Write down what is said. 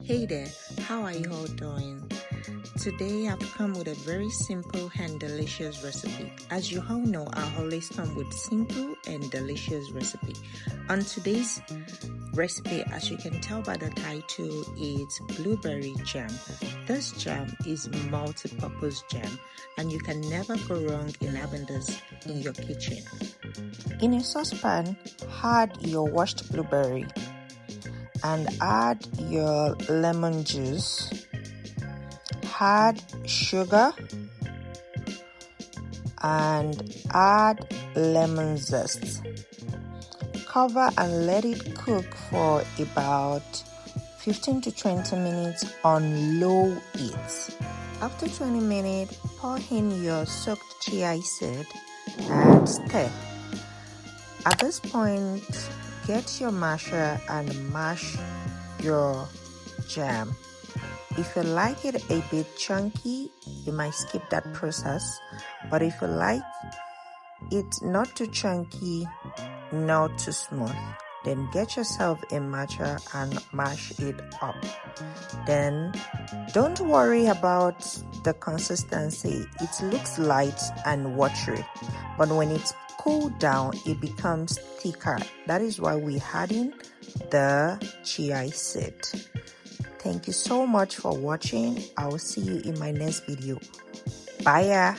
Hey there, how are you all doing? Today I've come with a very simple and delicious recipe. As you all know, I always come with simple and delicious recipe. On today's recipe, as you can tell by the title, it's blueberry jam. This jam is multi-purpose jam and you can never go wrong in having this in your kitchen. In a saucepan, add your washed blueberry and add your lemon juice, add sugar and add lemon zest. Cover and let it cook for about 15 to 20 minutes on low heat. After 20 minutes, pour in your soaked chia seed and stir. At this point, get your masher and mash your jam. If you like it a bit chunky, you might skip that process. But if you like it not too chunky, not too smooth, then get yourself a masher and mash it up. Then don't worry about the consistency. It looks light and watery, but when it's cooled down, it becomes thicker. That is why we're adding the chia seed. Thank you so much for watching. I will see you in my next video. Bye.